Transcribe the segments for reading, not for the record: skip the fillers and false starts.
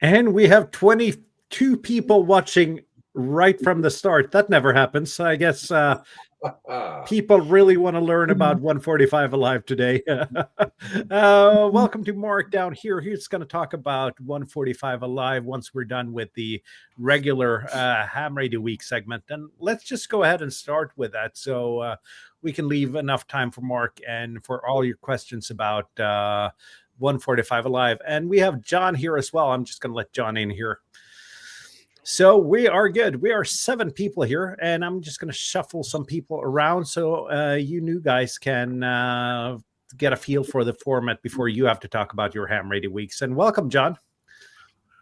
And we have 22 people watching right from the start. That never happens. I guess people really want to learn about 145 Alive today. Welcome to Mark down here. He's going to talk about 145 Alive once we're done with the regular Ham Radio Week segment. And let's just go ahead and start with that so we can leave enough time for Mark and for all your questions about 145 Alive. And we have John here as well. I'm just going to let John in here. So we are good. We are 7 people here, and I'm just going to shuffle some people around so you new guys can get a feel for the format before you have to talk about your Ham Radio Weeks. And welcome, John.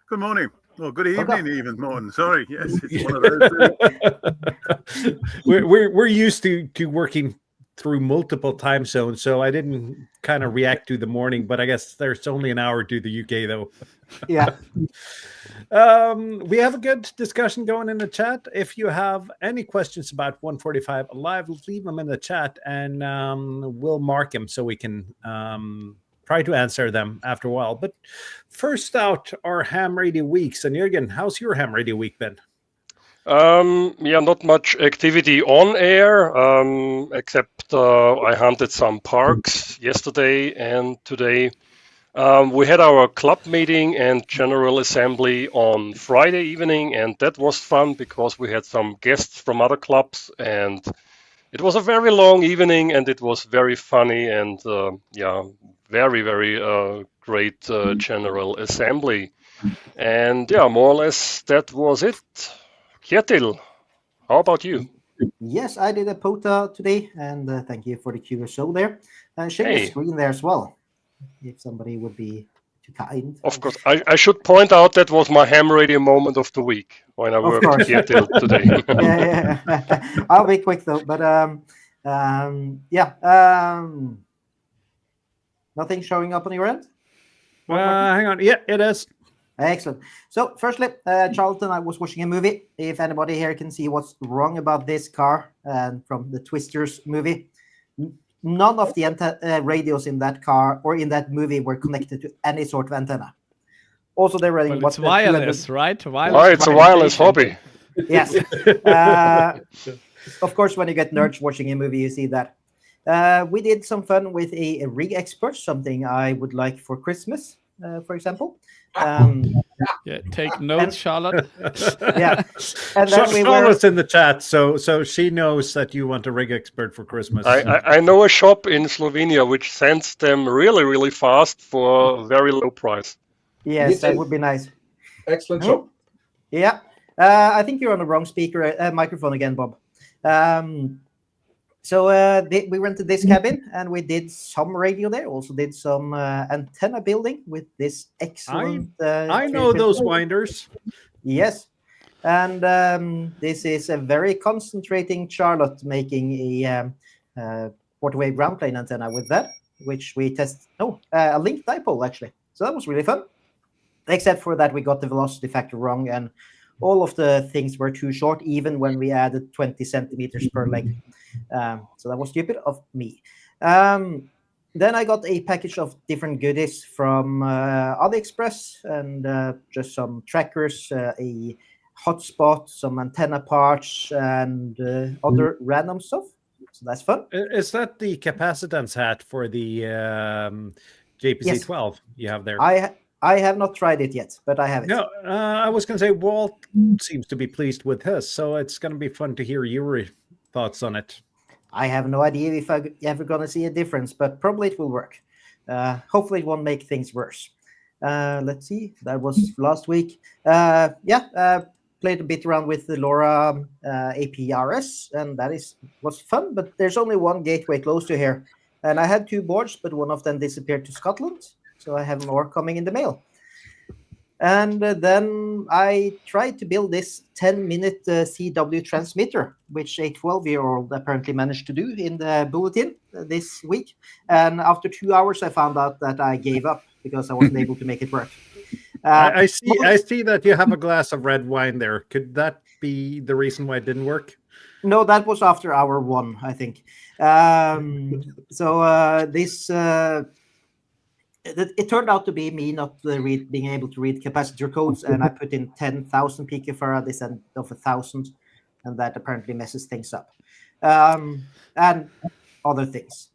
Good morning. Well, good evening, even Morton. Sorry, yes, it's one of those. we're used to working through multiple time zones, so I didn't kind of react to the morning, but I guess there's only an hour to the UK, though. Yeah. We have a good discussion going in the chat. If you have any questions about 145 Alive, leave them in the chat, and we'll mark them so we can try to answer them after a while. But first out, our Ham Radio Weeks. And Jürgen, how's your Ham Radio Week been? Yeah, not much activity on air, except I hunted some parks yesterday and today. We had our club meeting and general assembly on Friday evening, and that was fun because we had some guests from other clubs, and it was a very long evening, and it was very funny, and yeah, very, very great general assembly. And yeah, more or less that was it. Kjetil, how about you? Yes, I did a POTA today, and thank you for the QSO there. And share the screen there as well, if somebody would be too kind. Of course, I should point out that was my ham radio moment of the week when I worked with Kjetil today. Yeah. I'll be quick though, but nothing showing up on your end? Hang on. Yeah, it is. Excellent. So, firstly, Charlton, I was watching a movie. If anybody here can see what's wrong about this car from the Twisters movie, none of the radios in that car or in that movie were connected to any sort of antenna. Also, they're running it's wireless, right? Wireless it's a wireless hobby. Yes. Of course, when you get nerds watching a movie, you see that. We did some fun with a rig expert, something I would like for Christmas, for example. Yeah, take notes, Charlotte. Yeah, and then Charlotte's in the chat, so she knows that you want a rig expert for Christmas. I know a shop in Slovenia which sends them really, really fast for a very low price. Yes, that would be nice. Excellent shop. Yeah, I think you're on the wrong speaker microphone again, Bob. So we rented this cabin, and we did some radio there. Also did some antenna building with this excellent... I know those winders. Yes. And this is a very concentrating Charlotte making a quarter-wave ground plane antenna with that, which we test... a link dipole, actually. So that was really fun. Except for that, we got the velocity factor wrong, and all of the things were too short, even when we added 20 centimeters per leg. So that was stupid of me. Then I got a package of different goodies from AliExpress, and just some trackers, a hotspot, some antenna parts, and other random stuff. So that's fun. Is that the capacitance hat for the JPC-12 you have there? I have not tried it yet, but I have it. No, I was going to say Walt seems to be pleased with his, so it's going to be fun to hear your thoughts on it. I have no idea if I'm ever going to see a difference, but probably it will work. Hopefully it won't make things worse. Let's see. That was last week. Played a bit around with the LoRa APRS, and that was fun, but there's only one gateway close to here. And I had 2 boards, but one of them disappeared to Scotland. So I have more coming in the mail. And then I tried to build this 10-minute CW transmitter, which a 12-year-old apparently managed to do in the bulletin this week. And after 2 hours, I found out that I gave up because I wasn't able to make it work. I see that you have a glass of red wine there. Could that be the reason why it didn't work? No, that was after hour 1, I think. This it turned out to be me not being able to read capacitor codes, and I put in 10,000 picofarad instead of 1,000, and that apparently messes things up, and other things.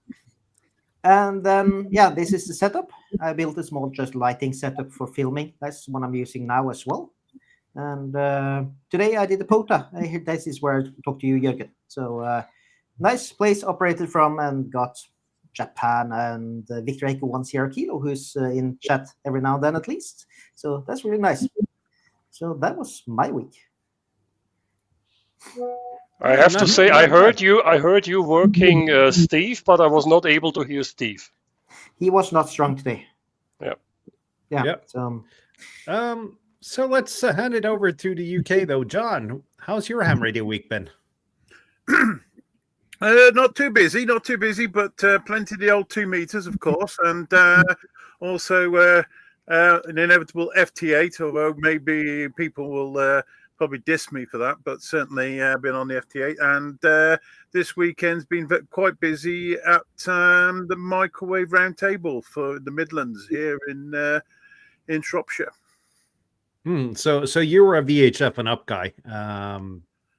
And then, yeah, this is the setup. I built a small just lighting setup for filming. That's what I'm using now as well. And today I did a POTA. This is where I talked to you, Jürgen. So nice place operated from, and got Japan and Victor Echo 1 Sierra Kilo, who's in chat every now and then at least. So that's really nice. So that was my week. I have to say, I heard you working Steve, but I was not able to hear Steve. He was not strong today. Yeah. Yeah. Yep. So let's hand it over to the UK though. John, how's your ham radio week been? Not too busy, but plenty of the old 2 meters, of course, and also an inevitable FT8, although maybe people will probably diss me for that, but certainly been on the FT8. And this weekend's been quite busy at the microwave roundtable for the Midlands here in Shropshire. So you were a VHF and up guy,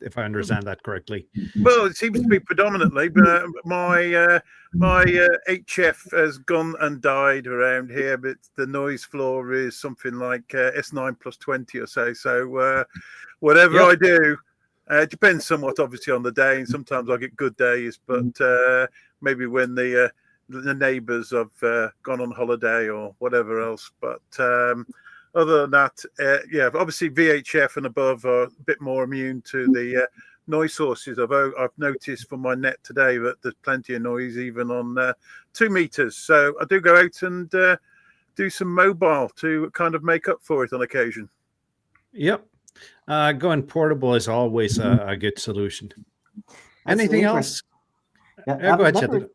if I understand that correctly. Well, it seems to be predominantly, but my HF has gone and died around here, but the noise floor is something like S9 plus 20 or so. So whatever I do, it depends somewhat obviously on the day, and sometimes I get good days, but maybe when the neighbours have gone on holiday or whatever else. But other than that, obviously VHF and above are a bit more immune to the noise sources. I've noticed from my net today that there's plenty of noise even on 2 meters. So I do go out and do some mobile to kind of make up for it on occasion. Yep. Going portable is always a good solution. Anything else? Yeah, go ahead,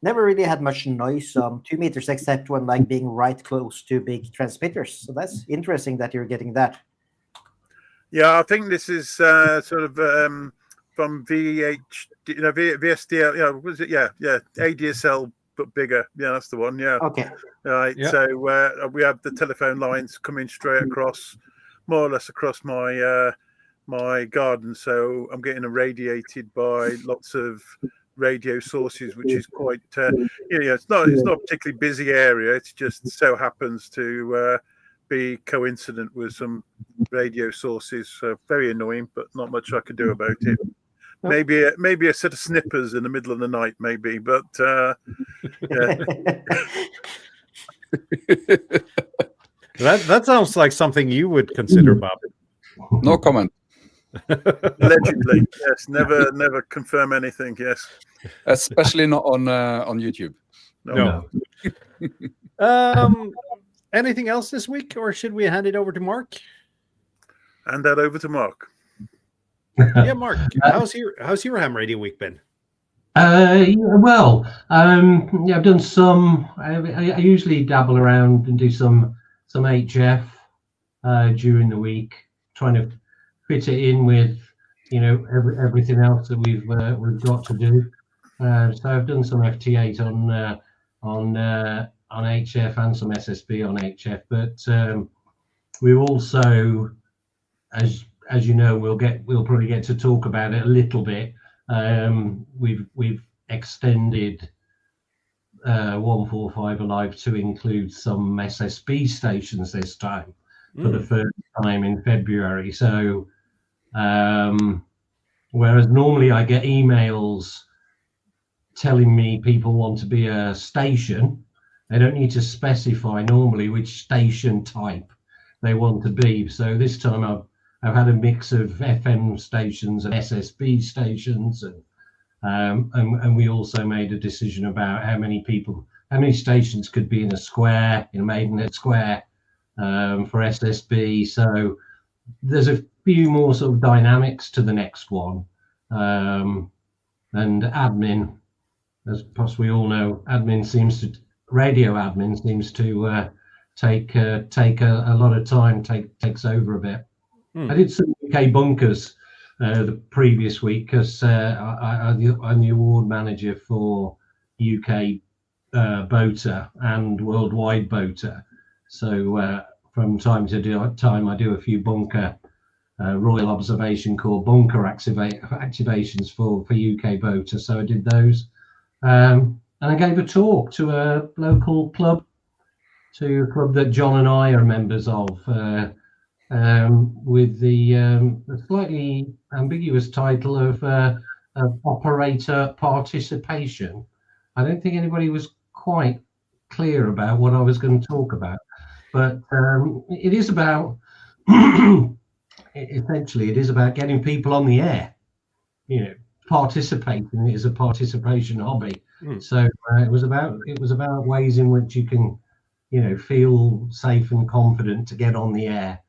never really had much noise 2 meters, except when like being right close to big transmitters. So that's interesting that you're getting that. Yeah, I think this is sort of from VSDL. Yeah, was it? Yeah, ADSL but bigger. Yeah, that's the one. Yeah. Okay. Right. Yeah. So we have the telephone lines coming straight across, more or less across my my garden. So I'm getting irradiated by lots of radio sources, which is quite it's not a particularly busy area. It just so happens to be coincident with some radio sources. Very annoying, but not much I could do about it. Maybe a set of snippers in the middle of the night, maybe, but that sounds like something you would consider, Bob. No comment. Allegedly, yes. Never confirm anything. Yes, Especially not on YouTube. No. Anything else this week, or should we hand it over to Mark? Hand that over to Mark. Yeah, Mark. How's your ham radio week been? Well, I've done some. I usually dabble around and do some HF during the week, trying to fit it in with everything else that we've got to do. So I've done some FT8 on HF and some SSB on HF, but we also, as you know, we'll probably get to talk about it a little bit. We've extended 145 Alive to include some SSB stations this time for the first time in February. So whereas normally I get emails telling me people want to be a station, they don't need to specify normally which station type they want to be. So this time I've had a mix of FM stations and SSB stations, and we also made a decision about how many stations could be in a square, in a Maidenhead square, for SSB. So there's a few more sort of dynamics to the next one, and admin, as possibly all know, radio admin seems to take a lot of time, takes over a bit. I did some UK bunkers the previous week because I'm the award manager for UK boater and worldwide boater. So from time to time, I do a few bunker Royal Observation Corps bunker activations for UK boater. So I did those, and I gave a talk to a local club, that John and I are members of, with the slightly ambiguous title of operator participation. I don't think anybody was quite clear about what I was going to talk about, but it is about essentially it is about getting people on the air, participating. It is a participation hobby. So it was about ways in which you can feel safe and confident to get on the air.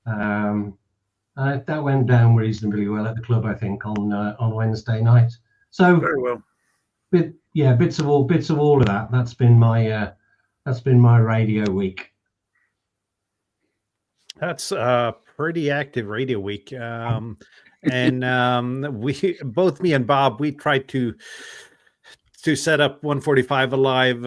That went down reasonably well at the club, I think, on Wednesday night. So Very well. Bits of all of that. That's been my radio week. That's a pretty active radio week. And we both, me and Bob, we tried to set up 145 Alive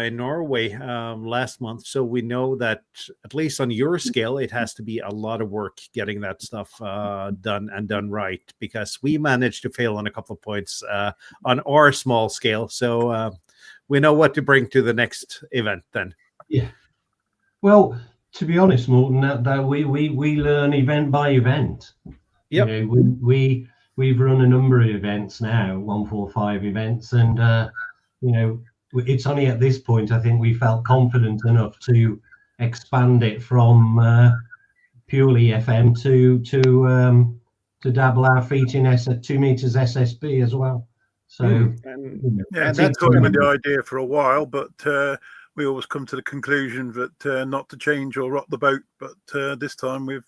in Norway last month. So we know that at least on your scale, it has to be a lot of work getting that stuff done right, because we managed to fail on a couple of points on our small scale. So we know what to bring to the next event then. Yeah. Well, to be honest, Morten, that we learn event by event. Yep. We've run a number of events now, 145 events, and it's only at this point I think we felt confident enough to expand it from purely FM to dabble our feet in 2 meters SSB as well. So it's been toying with the idea for a while, but we always come to the conclusion that not to change or rock the boat. But this time we've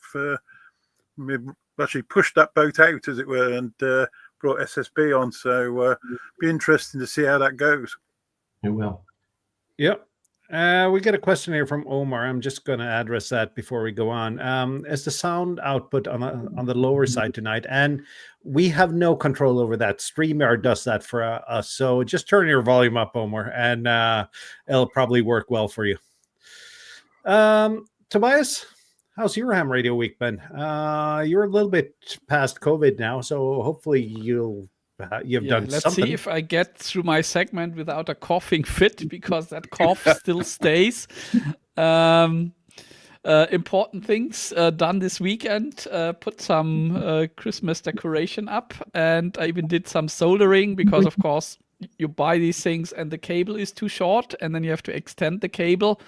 actually pushed that boat out, as it were, and brought SSB on. So be interesting to see how that goes. It will. Yep. We get a question here from Omar. I'm just going to address that before we go on. Is the sound output on the lower side tonight? And we have no control over that. StreamYard does that for us. So just turn your volume up, Omar, and it'll probably work well for you. Tobias, how's your ham radio week been? You're a little bit past COVID now, so hopefully you've done let's something. see if I get through my segment without a coughing fit, because that cough still stays. Important things done this weekend. Put some Christmas decoration up, and I even did some soldering, because of course you buy these things and the cable is too short, and then you have to extend the cable.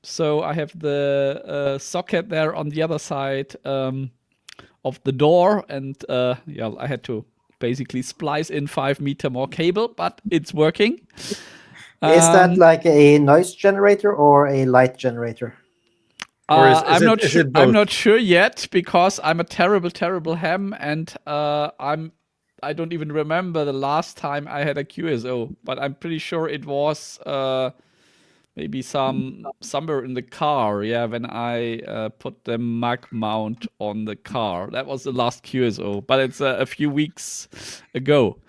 So I have the socket there on the other side of the door, and I had to basically splice in 5 meter more cable, but it's working. Is that like a noise generator or a light generator? Or I'm not sure. I'm not sure yet, because I'm a terrible ham, and I don't even remember the last time I had a QSO, but I'm pretty sure it was maybe somewhere in the car, when I put the mag mount on the car. That was the last QSO, but it's a few weeks ago.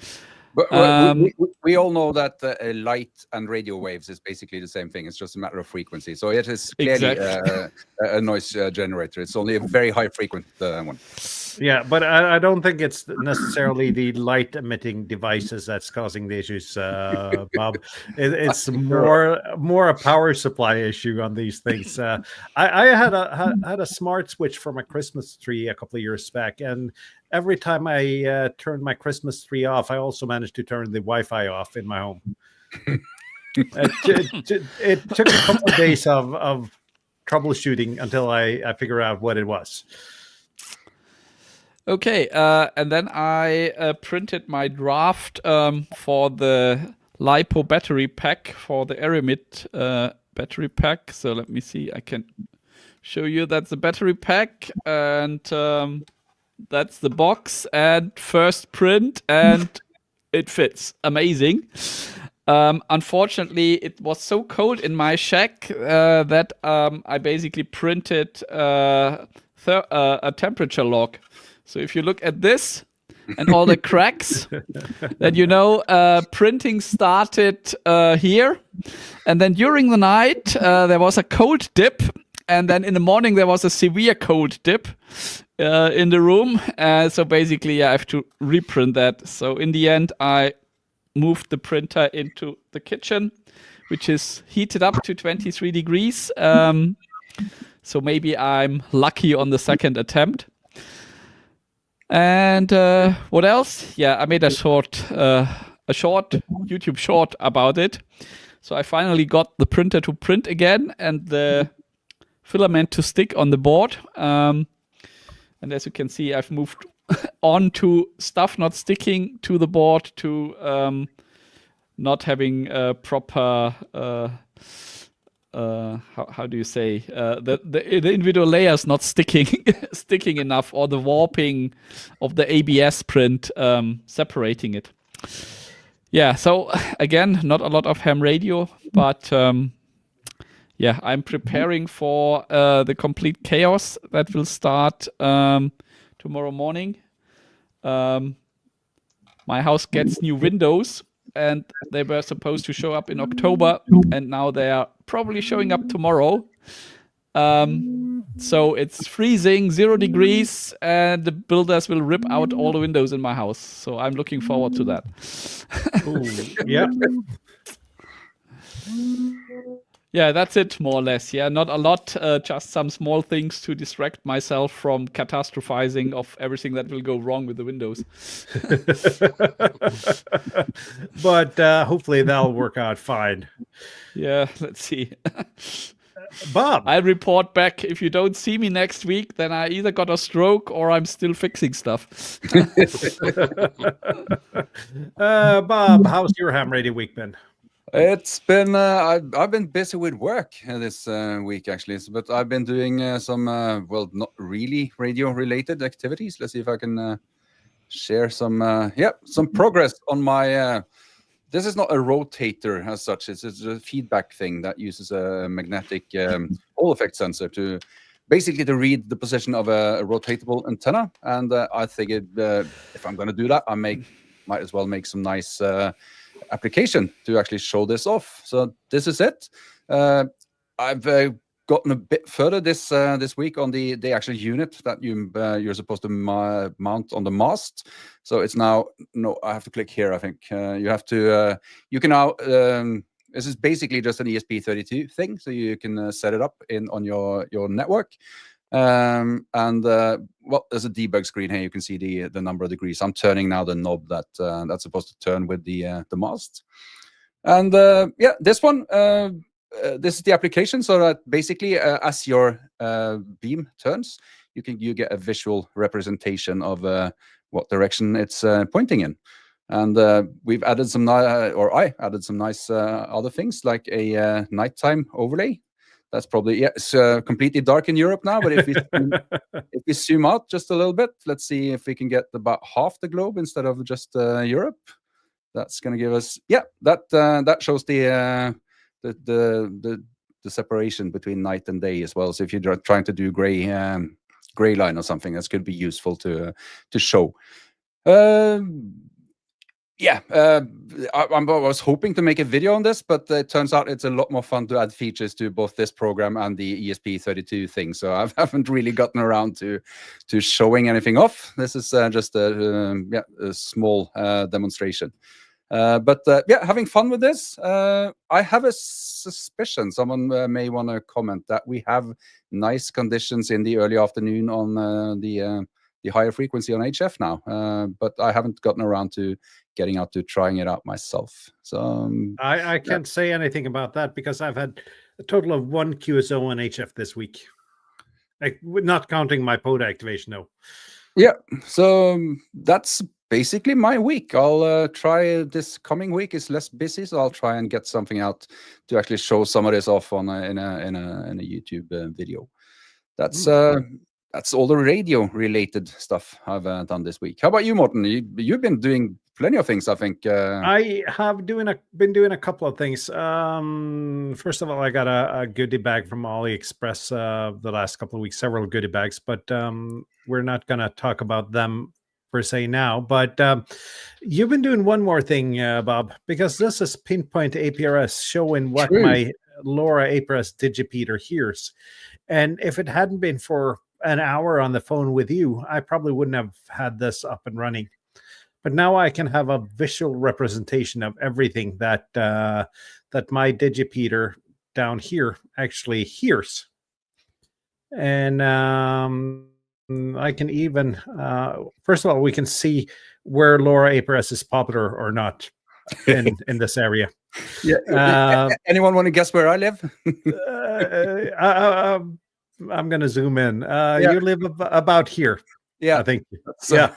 But we all know that light and radio waves is basically the same thing. It's just a matter of frequency. So it is clearly a noise generator. It's only a very high frequent one. Yeah, but I don't think it's necessarily the light emitting devices that's causing the issues, Bob. It's more a power supply issue on these things. I had a smart switch for my Christmas tree a couple of years back, and every time I turned my Christmas tree off, I also managed to turn the Wi-Fi off in my home. It took a couple of days of troubleshooting until I figured out what it was. Okay, and then I printed my draft for the LiPo battery pack, for the Aramid battery pack. So let me see, I can show you. That's the battery pack, and that's the box, and first print, and it fits. Amazing. Unfortunately, it was so cold in my shack that I basically printed a temperature log. So if you look at this, and all the cracks, then printing started here, and then during the night there was a cold dip, and then in the morning there was a severe cold dip in the room. So basically, I have to reprint that. So in the end, I moved the printer into the kitchen, which is heated up to 23 degrees. So maybe I'm lucky on the second attempt. And what else? Yeah, I made a short YouTube short about it. So I finally got the printer to print again and the filament to stick on the board. And as you can see, I've moved on to stuff not sticking to the board, to not having a proper how do you say, the individual layers not sticking enough, or the warping of the ABS print separating it. Yeah, so again, not a lot of ham radio, but yeah, I'm preparing for the complete chaos that will start tomorrow morning. My house gets new windows, and they were supposed to show up in October, and now they are probably showing up tomorrow. So it's freezing, 0 degrees, and the builders will rip out all the windows in my house. So I'm looking forward to that. Ooh, yeah. Yeah, that's it, more or less. Yeah, not a lot, just some small things to distract myself from catastrophizing of everything that will go wrong with the windows. But hopefully that'll work out fine. Yeah, let's see. Bob, I'll report back. If you don't see me next week, then I either got a stroke or I'm still fixing stuff. Bob, how's your ham radio week been? It's been I've been busy with work this week actually, but I've been doing some well, not really radio related activities. Let's see if I can share some some progress on my this is not a rotator as such. It's a feedback thing that uses a magnetic Hall effect sensor to basically to read the position of a rotatable antenna. And I figured if I'm going to do that, I might as well make some nice application to actually show this off. So this is it. I've gotten a bit further this week on the actual unit that you're supposed to mount on the mast. So it's now I have to click here. I think you have to you can now this is basically just an ESP32 thing, so you can set it up on your network. Well, there's a debug screen here. You can see the number of degrees. I'm turning now the knob that's supposed to turn with the mast. And this one, this is the application. So that basically, as your beam turns, you get a visual representation of what direction it's pointing in. And we've added some, or I added some nice other things like a nighttime overlay. That's probably, it's completely dark in Europe now, but if we zoom out just a little bit, let's see if we can get about half the globe instead of just Europe. That's going to give us, that shows the separation between night and day as well. So if you're trying to do gray line or something, that's going to be useful to show. I was hoping to make a video on this, but it turns out it's a lot more fun to add features to both this program and the ESP32 thing. So I haven't really gotten around to showing anything off. This is just a small demonstration. Having fun with this. I have a suspicion someone may want to comment that we have nice conditions in the early afternoon on the higher frequency on HF now, but I haven't gotten around to getting out to trying it out myself. So I can't say anything about that because I've had a total of 1 QSO on HF this week, like not counting my PODA activation though. Yeah, so that's basically my week. I'll try this coming week is less busy, so I'll try and get something out to actually show some of this off on in a YouTube video. That's all the radio related stuff I've done this week. How about you, Morten? You've been doing plenty of things, I think. I have been doing a couple of things. First of all, I got a goodie bag from AliExpress the last couple of weeks, several goodie bags, but we're not going to talk about them per se now, but you've been doing one more thing, Bob, because this is Pinpoint APRS showing what True. my LoRa APRS digipeater hears. And if it hadn't been for an hour on the phone with you, I probably wouldn't have had this up and running. But now I can have a visual representation of everything that that my digipeater down here actually hears. And I can even, first of all, we can see where LoRa APRS is popular or not in this area. Yeah. Anyone want to guess where I live? I'm going to zoom in. You live about here. Yeah, I think. So, Yeah.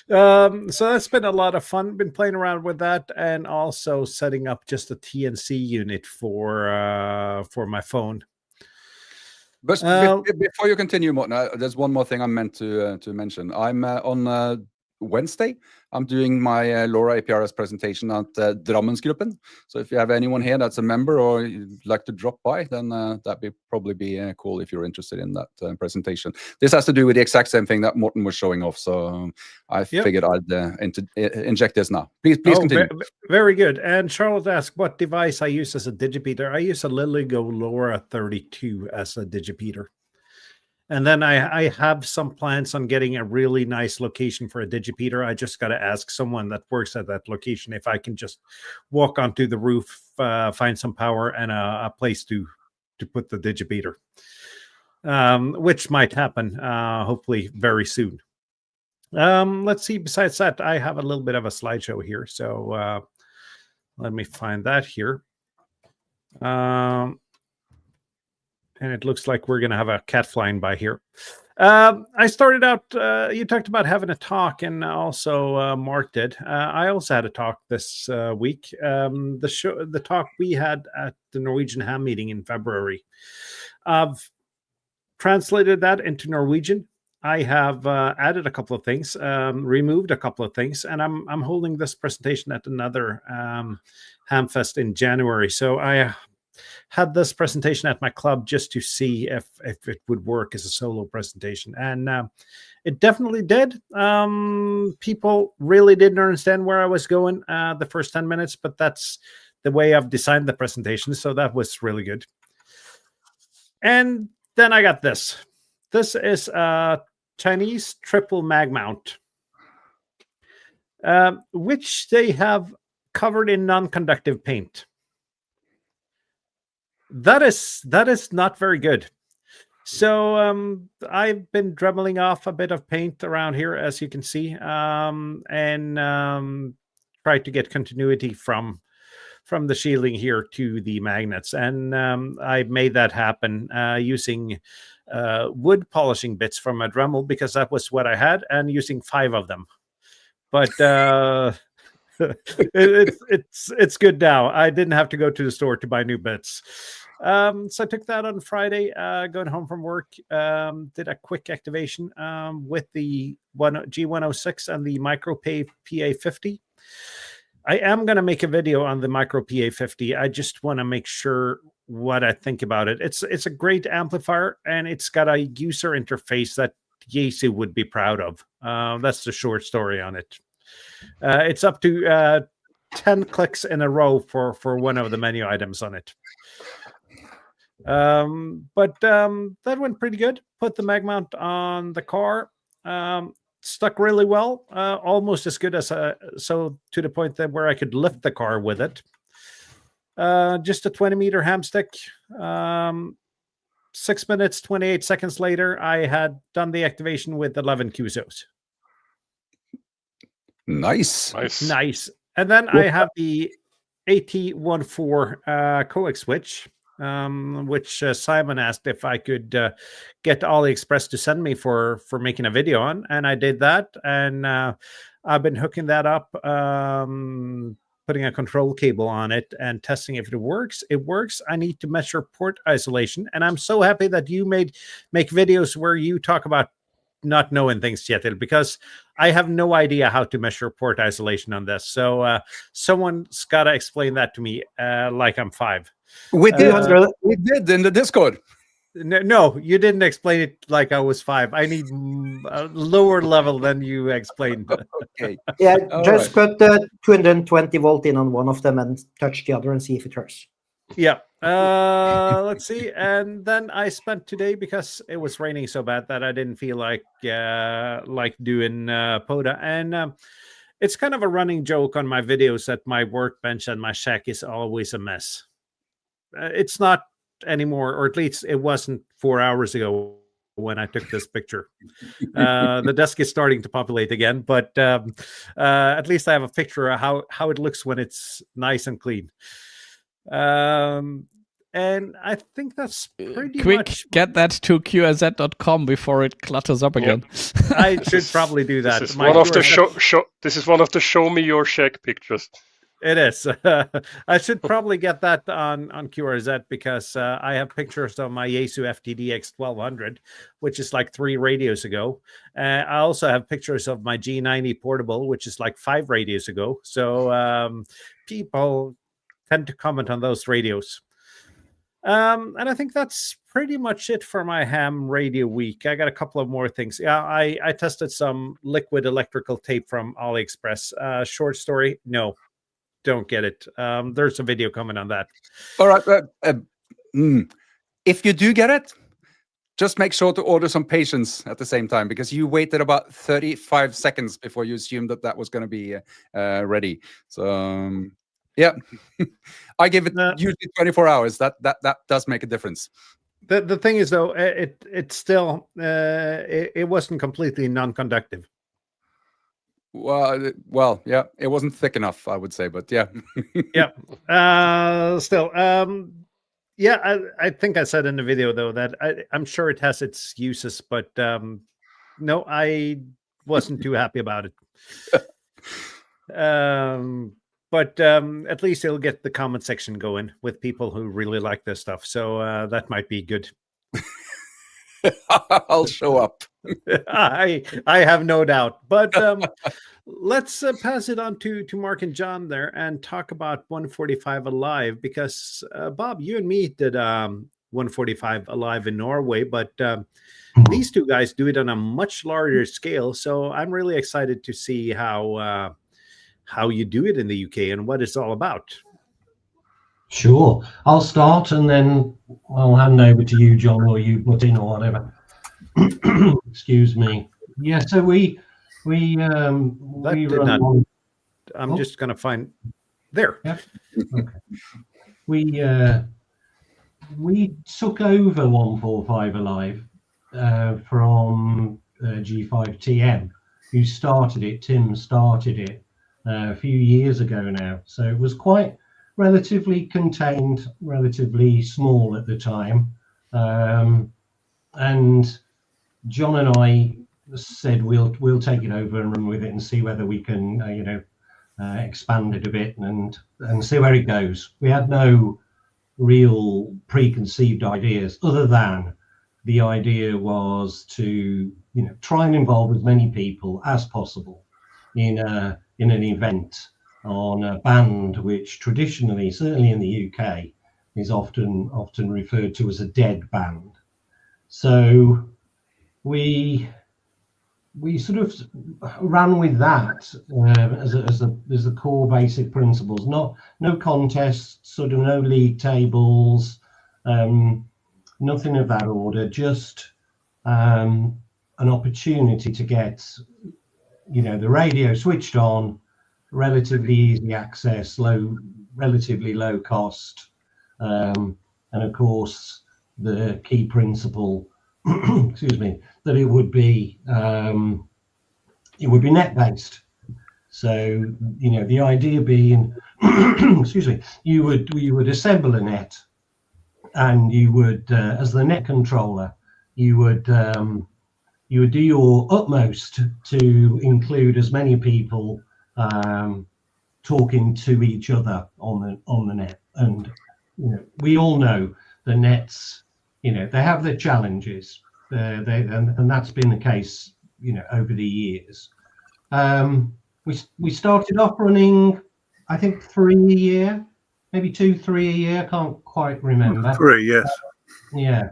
So that's been a lot of fun. Been playing around with that, and also setting up just a TNC unit for my phone. But before you continue, Morten, there's one more thing I meant to mention. I'm on Wednesday. I'm doing my LoRa APRS presentation at Drammensgruppen. So if you have anyone here that's a member or you'd like to drop by, then that'd probably be cool if you're interested in that presentation. This has to do with the exact same thing that Morten was showing off. So I figured I'd inject this now. Please continue. Very good. And Charlotte asked what device I use as a digipeater. I use a Liligo LoRa 32 as a digipeater. And then I have some plans on getting a really nice location for a digipeater. I just got to ask someone that works at that location if I can just walk onto the roof, find some power and a place to put the digipeater, which might happen hopefully very soon. Let's see. Besides that, I have a little bit of a slideshow here. So let me find that here. And it looks like we're going to have a cat flying by here. I started out, you talked about having a talk, and also Mark did. I also had a talk this week. The talk we had at the Norwegian Ham meeting in February. I've translated that into Norwegian. I have added a couple of things, removed a couple of things, and I'm holding this presentation at another Hamfest in January. So I had this presentation at my club just to see if it would work as a solo presentation, and it definitely did. People really didn't understand where I was going the first 10 minutes, but that's the way I've designed the presentation, so that was really good. And then I got this. This is a Chinese triple mag mount, which they have covered in non-conductive paint. That is not very good. So I've been dremeling off a bit of paint around here, as you can see, and try to get continuity from the shielding here to the magnets. And I made that happen using wood polishing bits from a Dremel, because that was what I had, and using 5 of them. But it's good now. I didn't have to go to the store to buy new bits. So I took that on Friday, going home from work, did a quick activation with the G106 and the Micro PA50. I am going to make a video on the Micro PA50. I just want to make sure what I think about it. It's a great amplifier, and it's got a user interface that Yaesu would be proud of. That's the short story on it. It's up to 10 clicks in a row for one of the menu items on it. But that went pretty good. Put the mag mount on the car. Stuck really well, almost as good as so to the point that where I could lift the car with it. Just a 20-meter ham stick. 6 minutes, 28 seconds later, I had done the activation with 11 QSOs. Nice. And then I have the AT14 coax switch, which Simon asked if I could get AliExpress to send me for making a video on, and I did that, and I've been hooking that up, putting a control cable on it and testing if it works. It works. I need to measure port isolation, and I'm so happy that you make videos where you talk about not knowing things, Kjetil, because I have no idea how to measure port isolation on this. So someone's got to explain that to me like I'm 5. We did in the Discord. No, you didn't explain it like I was 5. I need a lower level than you explained. Okay. Yeah, All just put the 220 volt in on one of them and touch the other and see if it hurts. Yeah. Let's see. And then I spent today, because it was raining so bad that I didn't feel like doing PODA. And it's kind of a running joke on my videos that my workbench and my shack is always a mess. It's not anymore, or at least it wasn't 4 hours ago when I took this picture. The desk is starting to populate again, but at least I have a picture of how it looks when it's nice and clean. And I think that's pretty much. Get that to qrz.com before it clutters up again. I should probably do that. This is one of the This is one of the show me your shack pictures. It is. I should probably get that on QRZ, because I have pictures of my Yaesu FTDX 1200, which is like 3 radios ago. I also have pictures of my G90 portable, which is like 5 radios ago. So people tend to comment on those radios. And I think that's pretty much it for my ham radio week. I got a couple of more things. Yeah, I tested some liquid electrical tape from AliExpress. Short story, no. Don't get it. There's a video coming on that. All right. If you do get it, just make sure to order some patience at the same time, because you waited about 35 seconds before you assumed that was going to be ready. So yeah, I give it usually 24 hours. That does make a difference. The thing is, though, it still it wasn't completely non-conductive. Well, yeah, it wasn't thick enough, I would say, but yeah. Yeah. Still, yeah, I think I said in the video, though, that I'm sure it has its uses, but no, I wasn't too happy about it. But at least it'll get the comment section going with people who really like this stuff. So that might be good. I'll show up. I have no doubt. But let's pass it on to Mark and John there and talk about 145 Alive, because Bob, you and me did 145 Alive in Norway, but these two guys do it on a much larger scale. So I'm really excited to see how you do it in the UK and what it's all about. Sure, I'll start and then I'll hand over to you, John, or you put in or whatever. Excuse me. Yeah, so we run one. I'm just going to find there. Yeah. Okay. We took over 145 Alive from G5TM, who started it. Tim started it a few years ago now. So it was quite relatively contained, relatively small at the time. And John and I said we'll take it over and run with it and see whether we can expand it a bit and see where it goes. We had no real preconceived ideas, other than the idea was to try and involve as many people as possible in an event on a band which traditionally, certainly in the UK, is often referred to as a dead band. So we sort of ran with that as the core basic principles. No contests, sort of no league tables, nothing of that order. Just an opportunity to get the radio switched on, relatively easy access, relatively low cost, and of course the key principle, excuse me, that it would be net based. So the idea being, excuse me, you would assemble a net, and you would, as the net controller, you would do your utmost to include as many people talking to each other on the net. And we all know the nets, they have their challenges, and that's been the case over the years. We started off running, I think, 3 a year, maybe 2, 3 a year. I can't quite remember. 3, yes. Yeah,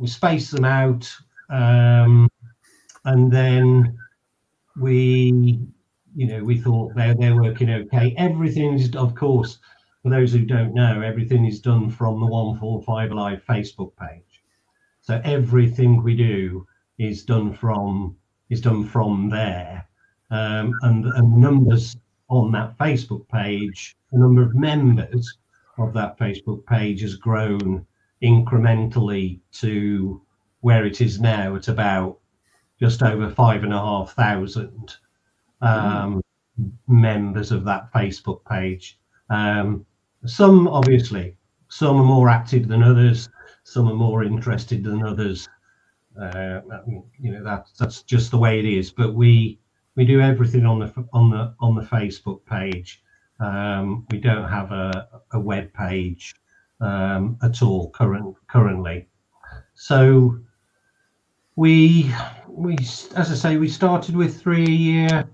spaced them out, and then we thought they're working okay. Everything is, of course, for those who don't know, everything is done from the 145 Alive Facebook page. So everything we do is done from there, and the numbers on that Facebook page, the number of members of that Facebook page has grown incrementally to where it is now at about just over 5,500 members of that Facebook page. Some obviously, some are more active than others, some are more interested than others. That's just the way it is. But we do everything on the Facebook page. We don't have a web page at all currently. So we as I say, we started with 3 a year.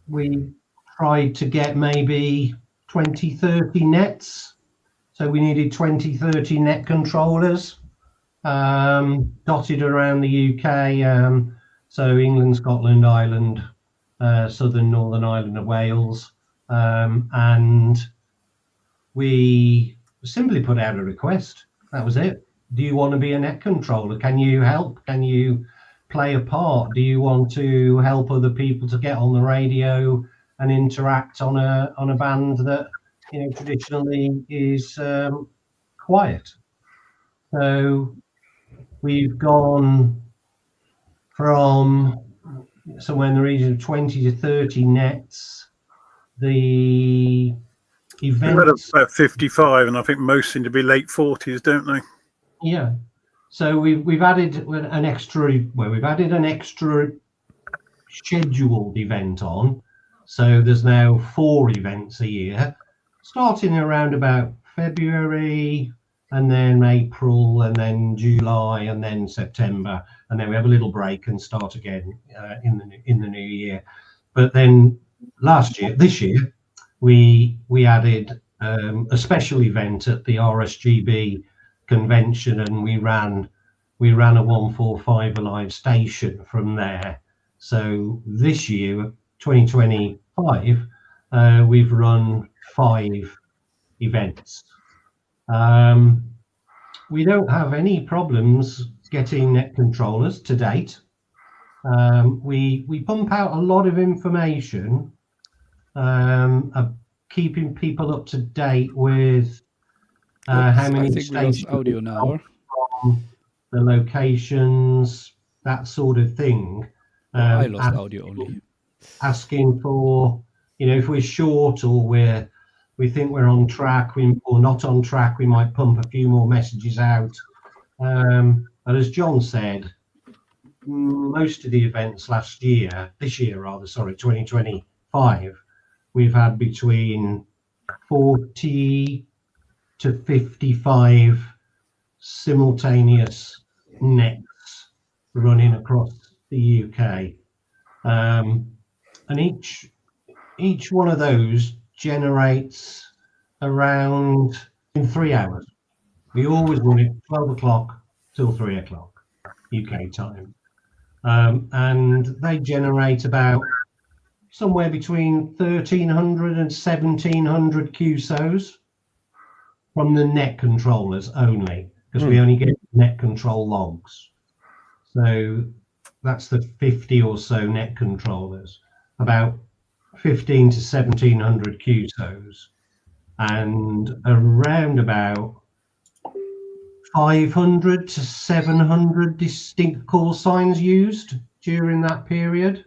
We tried to get maybe 20-30 nets. So we needed 20-30 net controllers dotted around the UK. So England, Scotland, Ireland, Southern, Northern Ireland and Wales. And we simply put out a request. That was it. Do you want to be a net controller? Can you help? Can you play a part? Do you want to help other people to get on the radio and interact on a band that traditionally is quiet? So we've gone from somewhere in the region of 20 to 30 nets. The events about 55, and I think most seem to be late 40s, don't they? Yeah. So we've added an extra. Well, we've added an extra scheduled event on. So there's now 4 events a year, starting around about February, and then April, and then July, and then September, and then we have a little break and start again in the new year. But then this year, we added a special event at the RSGB convention, and we ran a 145 Alive station from there. So this year, 2025, we've run 5 events. We don't have any problems getting net controllers to date. We pump out a lot of information, keeping people up to date with how many I think we lost stations audio now. from, the locations, that sort of thing. I lost audio only. Asking for, if we're short or we think we're on track or not on track, we might pump a few more messages out. But as John said, most of the events this year, 2025, we've had between 40 to 55 simultaneous nets running across the UK, and each one of those generates around in 3 hours. We always run it 12 o'clock till 3 o'clock UK time, and they generate about somewhere between 1,300 and 1,700 QSOs from the net controllers only, because we only get net control logs. So that's the 50 or so net controllers, about 15 to 1,700 QSOs, and around about 500 to 700 distinct call signs used during that period.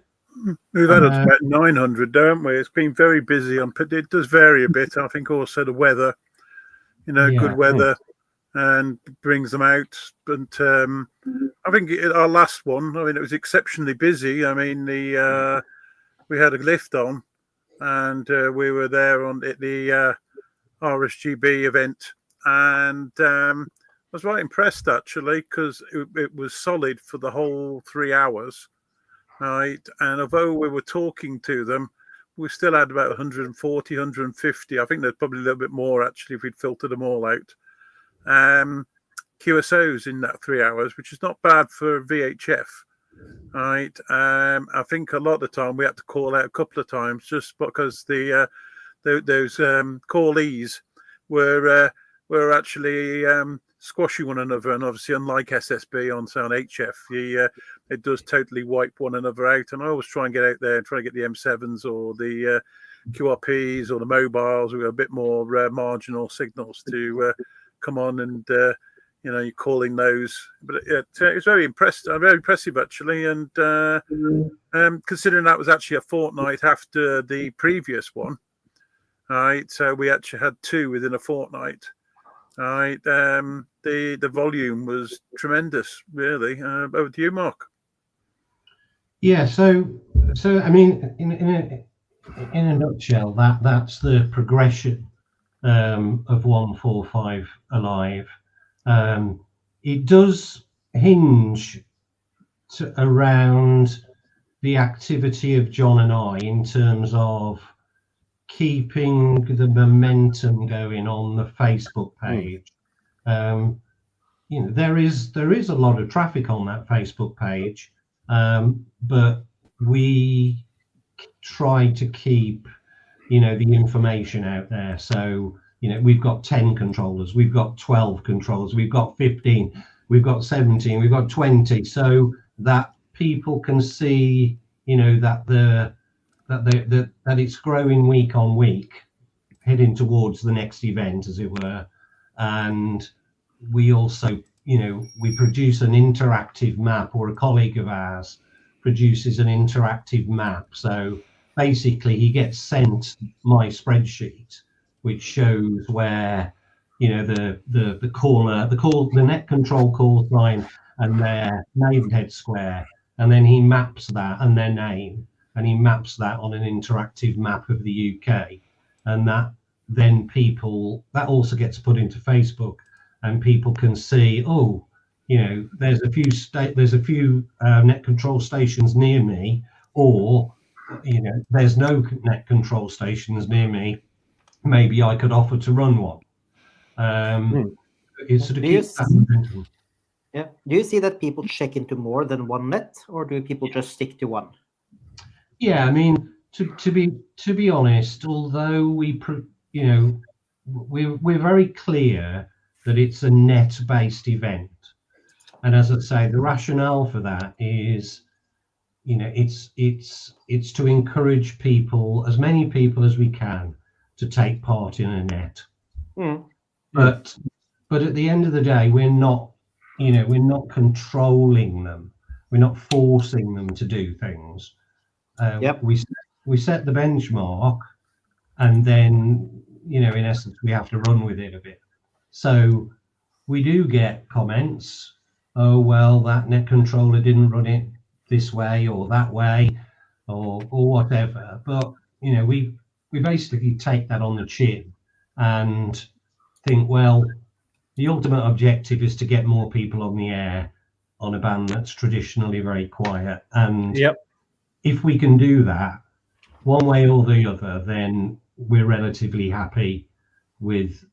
We've had about 900, don't we? It's been very busy. It does vary a bit. I think also the weather, good weather, and brings them out. But I think our last one, it was exceptionally busy. We had a lift on, and we were there at the RSGB event, and I was right impressed actually, because it was solid for the whole 3 hours. Right, and although we were talking to them, we still had about 140, 150. I think there's probably a little bit more actually if we'd filtered them all out. QSOs in that 3 hours, which is not bad for VHF. Right. I think a lot of the time we had to call out a couple of times just because those callees were actually squashing one another, and obviously unlike SSB on HF, it does totally wipe one another out. And I always try and get out there and try to get the M7s or the QRPs or the mobiles with a bit more marginal signals to come on, and you're calling those. But it's very impressive actually, and considering that was actually a fortnight after the previous one. Right, so we actually had 2 within a fortnight. Right, the volume was tremendous, really. Over to you, Mark. Yeah, so I mean, in a nutshell, that's the progression of 145 Alive. It does hinge around the activity of John and I in terms of keeping the momentum going on the Facebook page. There is a lot of traffic on that Facebook page, but we try to keep the information out there. So we've got 10 controllers, we've got 12 controllers, we've got 15, we've got 17, we've got 20, so that people can see that it's growing week on week, heading towards the next event, as it were. And we also, we produce an interactive map, or a colleague of ours produces an interactive map. So basically he gets sent my spreadsheet, which shows where, the net control call sign and their neighborhood square, and then he maps that, and their name, and he maps that on an interactive map of the UK, and that then that also gets put into Facebook, and people can see, there's a few net control stations near me, or there's no net control stations near me. Maybe I could offer to run one. It sort of keeps that momentum. Yeah. Do you see that people check into more than one net, or do people just stick to one? Yeah, I mean, to be honest, although we're very clear that it's a net-based event, and as I say, the rationale for that is, it's to encourage people, as many people as we can, to take part in a net. But at the end of the day, we're not controlling them, we're not forcing them to do things. We set the benchmark, and then in essence we have to run with it a bit. So we do get comments, oh well, that net controller didn't run it this way or that way, or whatever, but we basically take that on the chin and think, well, the ultimate objective is to get more people on the air on a band that's traditionally very quiet, and if we can do that one way or the other, then we're relatively happy with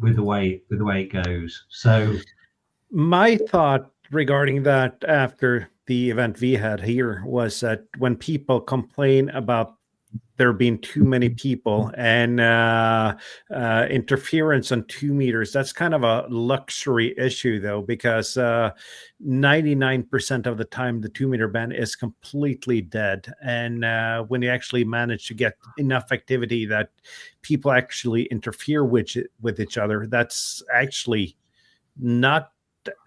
the way it goes. So my thought regarding that after the event we had here was that when people complain about there being too many people and interference on 2 meters, that's kind of a luxury issue though, because 99% of the time the 2 meter band is completely dead, and when you actually manage to get enough activity that people actually interfere with each other, that's actually not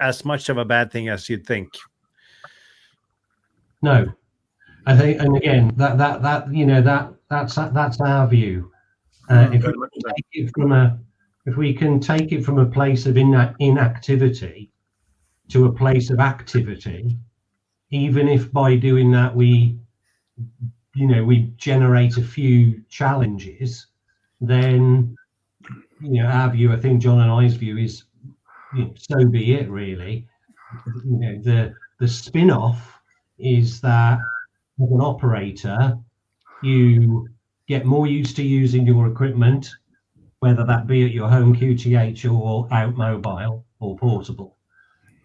as much of a bad thing as you'd think. No, I think, and again, that's our view. If we can take it from a place of inactivity to a place of activity, even if by doing that we generate a few challenges, then our view, I think John and I's view is, so be it, really. The spin-off is that as an operator, you get more used to using your equipment, whether that be at your home QTH or out mobile or portable.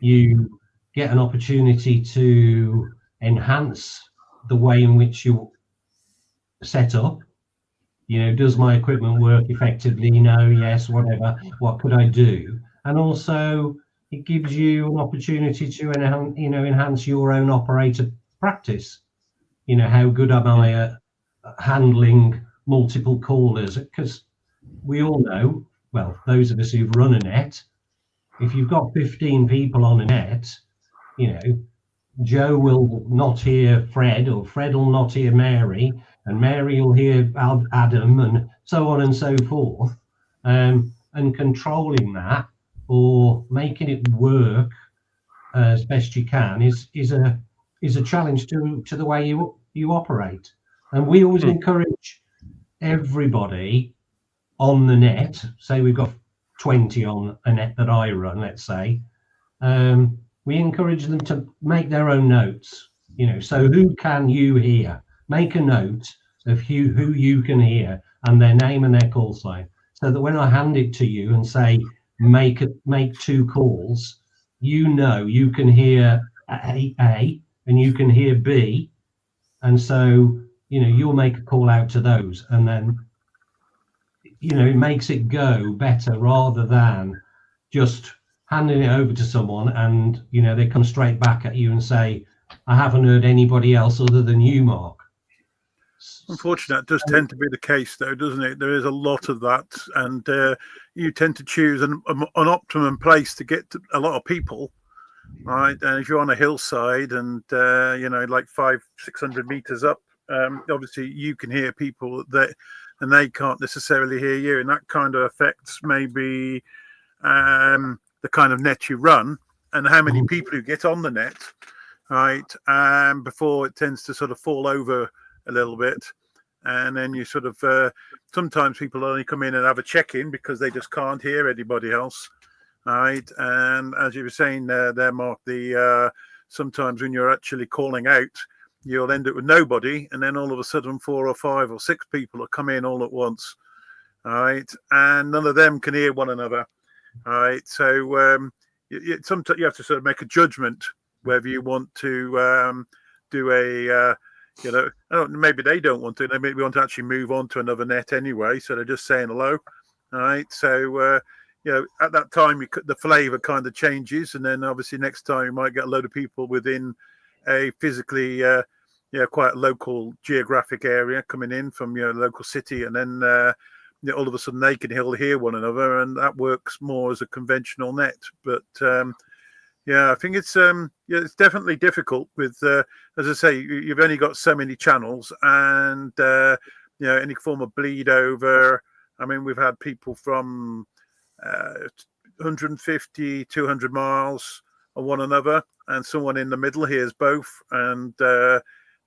you get an opportunity to enhance the way in which you set up. Does my equipment work effectively? No, yes, whatever. What could I do? And also it gives you an opportunity to enhance your own operator practice. How good am I at handling multiple callers? Because we all know, well, those of us who've run a net, if you've got 15 people on a net, Joe will not hear Fred, or Fred will not hear Mary, and Mary will hear Adam, and so on and so forth. And controlling that or making it work as best you can is a challenge to the way you operate. And we always encourage everybody on the net. Say we've got 20 on a net that I run, let's say. We encourage them to make their own notes. So who can you hear? Make a note of who you can hear and their name and their call sign, so that when I hand it to you and say make 2 calls, you can hear A and you can hear B, and so you'll make a call out to those, and then it makes it go better rather than just handing it over to someone and they come straight back at you and say, I haven't heard anybody else other than you, Mark. Unfortunately, it does tend to be the case, though, doesn't it? There is a lot of that, and you tend to choose an optimum place to get to a lot of people, right? And if you're on a hillside and like 500-600 meters up, obviously you can hear people and they can't necessarily hear you, and that kind of affects maybe the kind of net you run and how many people you get on the net, right? Before it tends to sort of fall over a little bit, and then you sort of sometimes people only come in and have a check-in because they just can't hear anybody else, right? And as you were saying there, Mark, sometimes when you're actually calling out, you'll end up with nobody, and then all of a sudden 4 or 5 or 6 people will come in all at once, right? And none of them can hear one another, right? So sometimes you have to sort of make a judgment whether you want to do a maybe they don't want to. They maybe want to actually move on to another net anyway, so they're just saying hello, all right? So at that time the flavour kind of changes, and then obviously next time you might get a load of people within a physically quite local geographic area coming in from local city, and then all of a sudden they can hear one another, and that works more as a conventional net. But I think it's definitely difficult with as I say, you've only got so many channels, and any form of bleed over. I mean, we've had people from 150, 200 miles on one another, and someone in the middle hears both, and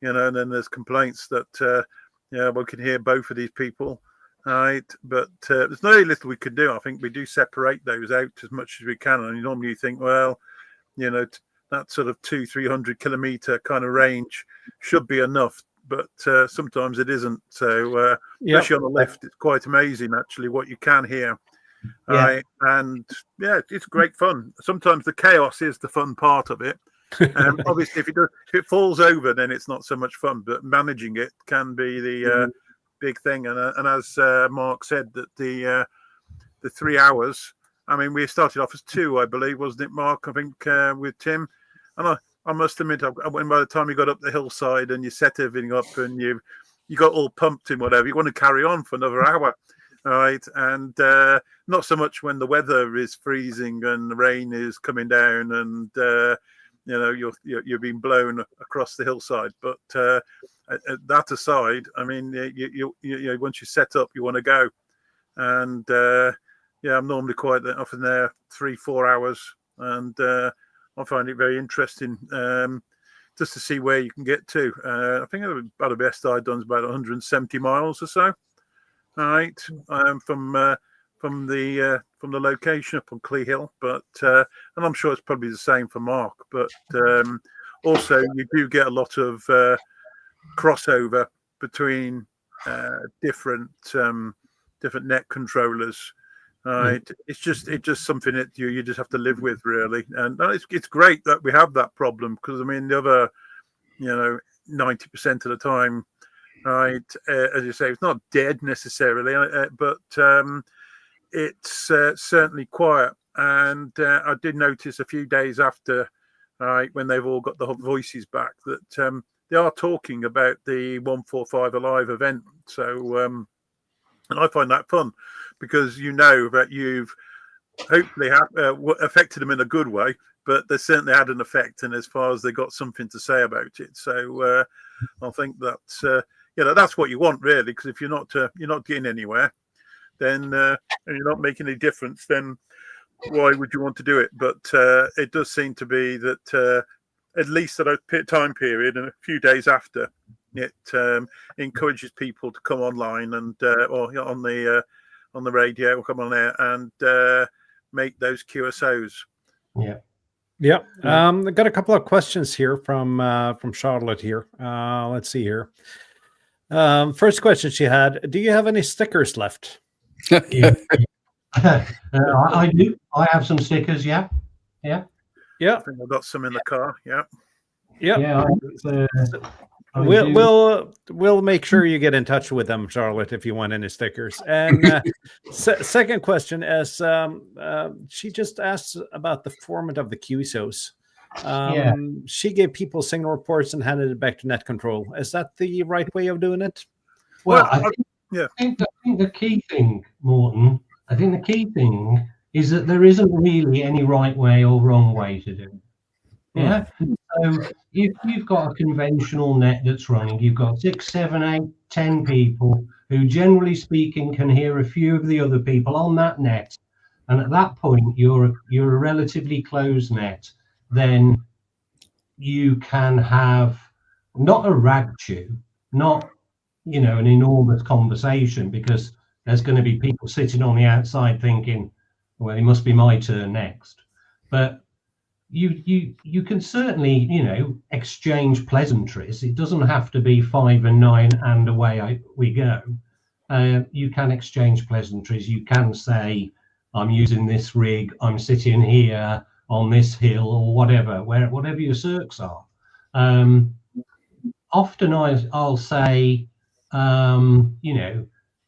and then there's complaints that we can hear both of these people, right? But there's very little we can do. I think we do separate those out as much as we can, and normally you think, well, that sort of 200-300 kilometer kind of range should be enough, but sometimes it isn't. So especially on the left, it's quite amazing actually what you can hear. Right, and it's great fun. Sometimes the chaos is the fun part of it. Obviously, if it falls over, then it's not so much fun. But managing it can be the big thing. And as Mark said, that the 3 hours. I mean, we started off as 2, I believe, wasn't it, Mark? I think with Tim. And I must admit, when by the time you got up the hillside and you set everything up and you got all pumped and whatever, you want to carry on for another hour. All right, and not so much when the weather is freezing and the rain is coming down and you're being blown across the hillside. But that aside, I mean, you once you set up, you want to go, and I'm normally quite often there 3-4 hours, and I find it very interesting just to see where you can get to. I think about the best I've done is about 170 miles or so. All right, from the location up on Clee Hill, but and I'm sure it's probably the same for Mark. But also you do get a lot of crossover between different net controllers. Right, it's just something that you just have to live with, really, and it's great that we have that problem, because I mean the other 90% of the time, right, as you say, it's not dead necessarily, but it's certainly quiet. And I did notice a few days after, right, when they've all got the voices back, that they are talking about the 145 Alive event. So and I find that fun, because that you've hopefully affected them in a good way, but they certainly had an effect, and as far as they got something to say about it. So I think that's that's what you want, really, because if you're not getting anywhere, then and you're not making any difference, then why would you want to do it? But it does seem to be that at least at a time period and a few days after, it encourages people to come online and or on the radio, or come on there and make those QSOs. Yeah. I got a couple of questions here from Charlotte here. Let's see here. First question she had: do you have any stickers left? Yeah. I do. I have some stickers. Yeah. I think I've got some in the car. Yeah. We'll make sure you get in touch with them, Charlotte, if you want any stickers. And second question is, she just asked about the format of the QSOs. She gave people signal reports and handed it back to net control. Is that the right way of doing it? Well, I think the key thing, Morton, is that there isn't really any right way or wrong way to do it. Yeah. So if you've got a conventional net that's running, you've got 6, 7, 8, 10 people who, generally speaking, can hear a few of the other people on that net, and at that point you're a relatively closed net, then you can have not a rag chew, not an enormous conversation, because there's going to be people sitting on the outside thinking, well, it must be my turn next. But you can certainly exchange pleasantries. It doesn't have to be 5 and 9 and away we go. You can exchange pleasantries. You can say, I'm using this rig, I'm sitting here on this hill, or whatever your circs are. Often I'll say,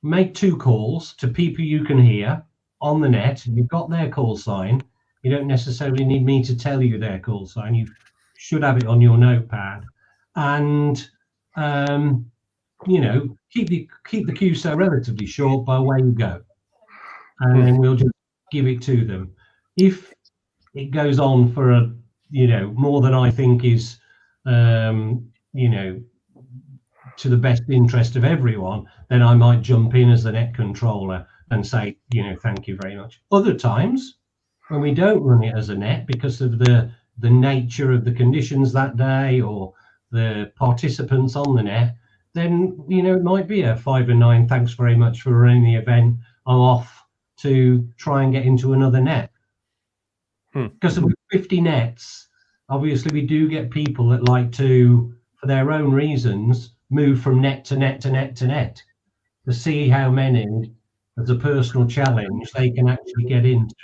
make 2 calls to people you can hear on the net. You've got their call sign. You don't necessarily need me to tell you their call sign. You should have it on your notepad, and keep the QSO relatively short by where you go, and then we'll just give it to them. If it goes on for more than I think is to the best interest of everyone, then I might jump in as the net controller and say, thank you very much. Other times, when we don't run it as a net because of the nature of the conditions that day or the participants on the net, then it might be a 5 and 9. Thanks very much for running the event. I'm off to try and get into another net. Because with 50 nets, obviously we do get people that like to, for their own reasons, move from net to net to net to net to see how many, as a personal challenge, they can actually get into.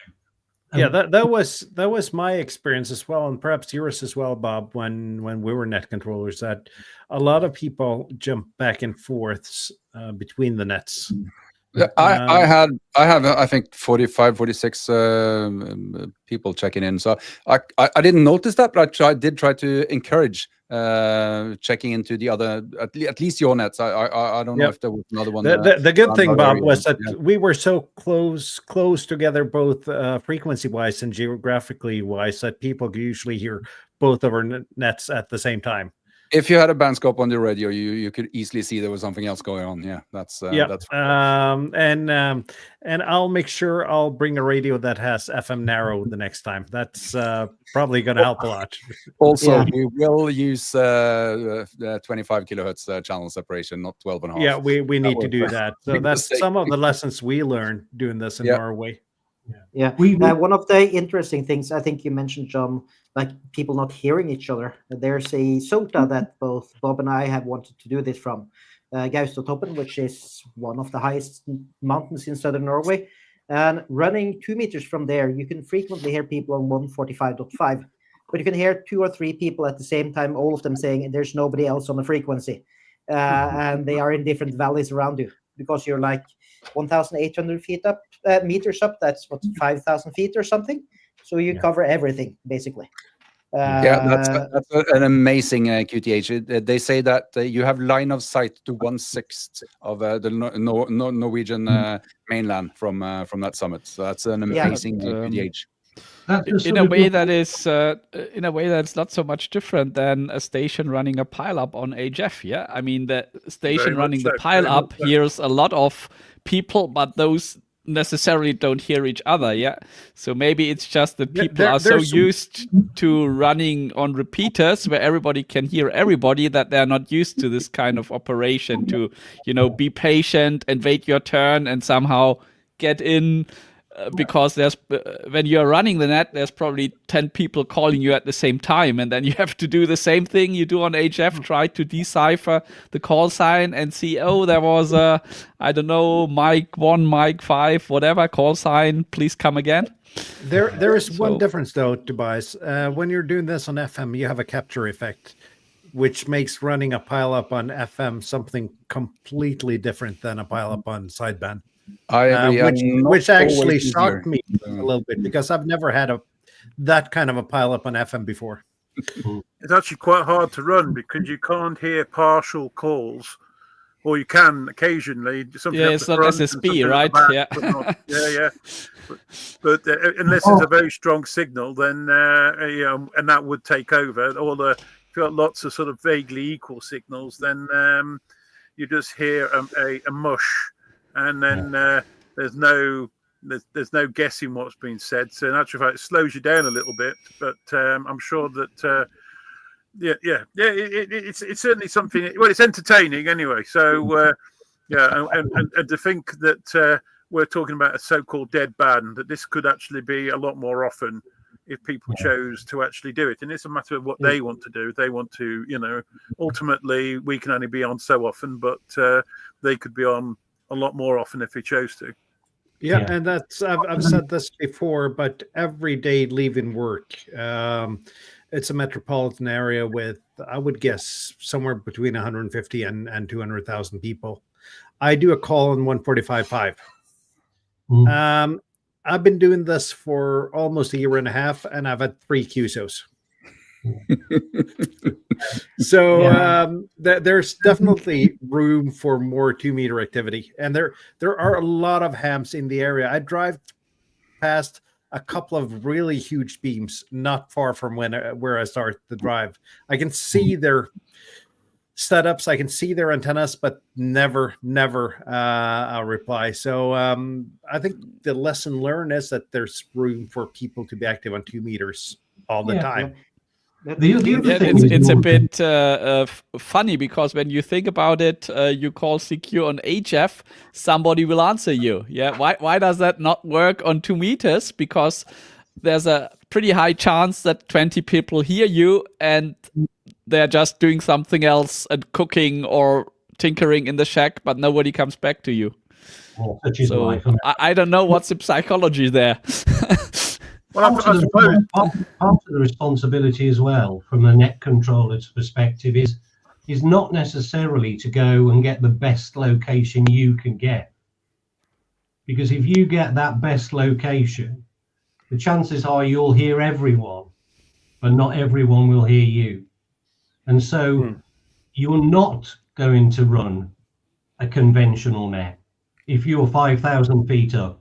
Yeah, that was my experience as well, and perhaps yours as well, Bob, when we were net controllers, that a lot of people jump back and forth between the nets. I have I think 45, 46 people checking in. So I didn't notice that, but I did try to encourage checking into the other, at least your nets. I don't know if there was another one. The good thing, Bob, was that we were so close together, both frequency wise and geographically wise, that people could usually hear both of our nets at the same time. If you had a band scope on the radio, you could easily see there was something else going on. Yeah, that's and I'll make sure I'll bring a radio that has FM narrow the next time. That's probably going to help a lot. Also, we will use 25 kilohertz channel separation, not 12.5. Yeah, we need to do that. So that's some of the lessons we learned doing this in Norway. Yeah. One of the interesting things I think you mentioned, John, like people not hearing each other. There's a SOTA that both Bob and I have wanted to do this from, Gaustatoppen, which is one of the highest mountains in southern Norway. And running 2 meters from there, you can frequently hear people on 145.5, but you can hear 2 or 3 people at the same time, all of them saying there's nobody else on the frequency. And they are in different valleys around you, because you're like 1,800 feet up, meters up. That's what, 5,000 feet or something. So you cover everything basically. That's an amazing QTH. They say that you have line of sight to 1/6 of the Norwegian mainland from that summit. So that's an amazing QTH. In a way that's not so much different than a station running a pileup on HF. Yeah, I mean the station running the pileup hears a lot of people, but those necessarily don't hear each other. Yeah, so maybe it's just that people are so used to running on repeaters where everybody can hear everybody that they're not used to this kind of operation to, be patient and wait your turn and somehow get in. Because when you're running the net, there's probably 10 people calling you at the same time, and then you have to do the same thing you do on HF, try to decipher the call sign and see, there was a, I don't know, mic 1, mic 5, whatever call sign, please come again. There is one difference though, Tobias. When you're doing this on FM, you have a capture effect, which makes running a pileup on FM something completely different than a pileup on sideband. I agree. Which actually shocked me a little bit, because I've never had that kind of a pileup on FM before. It's actually quite hard to run because you can't hear partial calls, or you can occasionally. It's not SSB, right? Yeah. But unless it's a very strong signal, then and that would take over. If you've got lots of sort of vaguely equal signals, then you just hear a mush. And then there's no guessing what's been said. So in actual fact, it slows you down a little bit. But I'm sure that it's certainly something. Well, it's entertaining anyway. So and to think that we're talking about a so-called dead band, that this could actually be a lot more often if people chose to actually do it. And it's a matter of what they want to do. They want to, ultimately we can only be on so often, but they could be on a lot more often if he chose to. Yeah, and that's I've said this before, but every day leaving work, it's a metropolitan area with, I would guess, somewhere between 150 and 200,000 people. I do a call on 145.5. I've been doing this for almost a year and a half, and I've had 3 QSOs. So there's definitely room for more 2-meter activity, and there are a lot of hams in the area. I drive past a couple of really huge beams not far from where I start the drive. I can see their setups, I can see their antennas, but never a reply. So I think the lesson learned is that there's room for people to be active on 2 meters all the time. It's a bit funny, because when you think about it, you call secure on HF, somebody will answer you. Yeah, why does that not work on 2 meters? Because there's a pretty high chance that 20 people hear you and they're just doing something else and cooking or tinkering in the shack, but nobody comes back to you. So I don't know what's the psychology there. Well, part of the responsibility as well, from a net controller's perspective, is not necessarily to go and get the best location you can get. Because if you get that best location, the chances are you'll hear everyone, but not everyone will hear you. And so you're not going to run a conventional net if you're 5,000 feet up.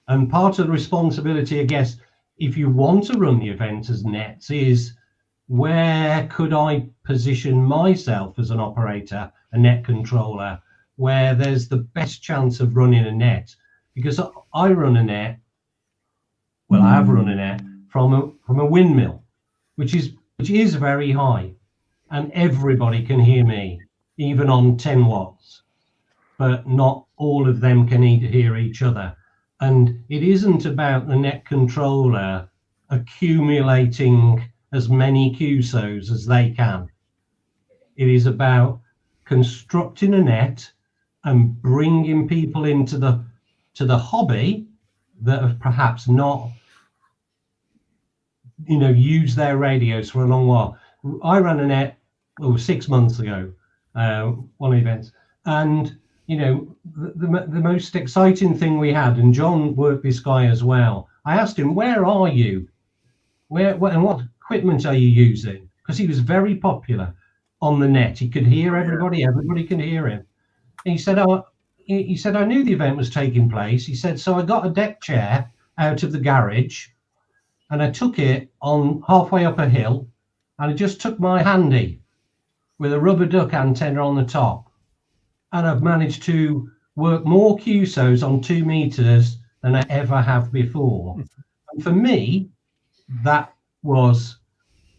And part of the responsibility, I guess, if you want to run the event as nets, is where could I position myself as an operator, a net controller, where there's the best chance of running a net? Because I run a net, well, I have run a net from a windmill, which is very high, and everybody can hear me, even on 10 watts, but not all of them can hear each other. And it isn't about the net controller accumulating as many QSOs as they can. It is about constructing a net and bringing people into the to the hobby that have perhaps not, used their radios for a long while. I ran a net 6 months ago, one of the events, and the most exciting thing we had, and John worked this guy as well. I asked him, "Where are you? And what equipment are you using?" Because he was very popular on the net. He could hear everybody. Everybody could hear him. And he said, I knew the event was taking place. He said, so I got a deck chair out of the garage and I took it on halfway up a hill, and I just took my handy with a rubber duck antenna on the top. And I've managed to work more QSOs on 2 meters than I ever have before. And for me, that was